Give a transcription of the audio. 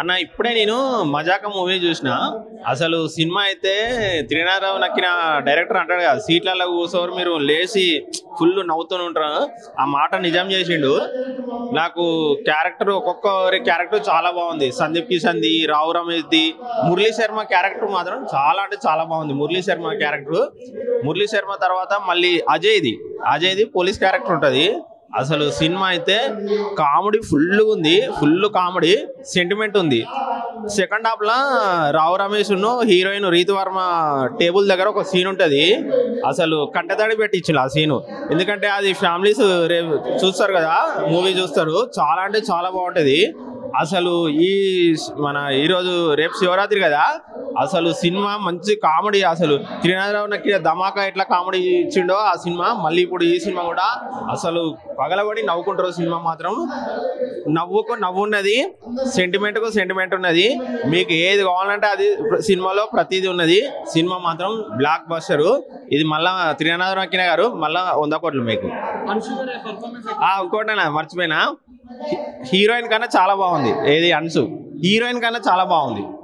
అన్న ఇప్పుడే నేను మజాక మూవీ చూసిన. అసలు సినిమా అయితే త్రినాథరావు నక్కిన డైరెక్టర్ అంటాడు కదా, సీట్లలో కూర్చోరు మీరు లేచి ఫుల్ నవ్వుతూ ఉంటారు. ఆ మాట నిజం చేసిండు. నాకు క్యారెక్టర్ ఒక్కొక్కరి క్యారెక్టర్ చాలా బాగుంది. సందీప్ కిషన్ది, రావు రమేష్ది, మురళీ శర్మ క్యారెక్టర్ మాత్రం చాలా అంటే చాలా బాగుంది. మురళీ శర్మ క్యారెక్టర్, మురళీ శర్మ తర్వాత మళ్ళీ అజయ్ది పోలీస్ క్యారెక్టర్ ఉంటుంది. అసలు సినిమా అయితే కామెడీ ఫుల్ ఉంది, ఫుల్ కామెడీ సెంటిమెంట్ ఉంది. సెకండ్ హాఫ్ లా రావు రమేష్ హీరోయిన్ రీతు వర్మ టేబుల్ దగ్గర ఒక సీన్ ఉంటుంది. అసలు కంటతడి పెట్టించారు ఆ సీను. ఎందుకంటే అది ఫ్యామిలీస్ చూస్తారు కదా, మూవీ చూస్తారు. చాలా అంటే చాలా బాగుంటుంది. అసలు ఈరోజు రేపు శివరాత్రి కదా, అసలు సినిమా మంచి కామెడీ. అసలు త్రినాథరావు నక్కిన ధమాకా ఎట్లా కామెడీ ఇచ్చిండో ఆ సినిమా, మళ్ళీ ఇప్పుడు ఈ సినిమా కూడా అసలు పగలబడి నవ్వుకుంటారు. సినిమా మాత్రం నవ్వు ఉన్నది, సెంటిమెంట్ ఉన్నది. మీకు ఏది కావాలంటే అది సినిమాలో ప్రతిదీ ఉన్నది. సినిమా మాత్రం బ్లాక్ బస్టర్. ఇది మళ్ళా త్రినాథరావు నక్కిన గారు మళ్ళా 100 కోట్లు మీకు. ఇంకోటి మర్చిపోయినా, హీరోయిన్ కన్నా చాలా బాగుంది. ఏది అన్సు హీరోయిన్ కన్నా చాలా బాగుంది.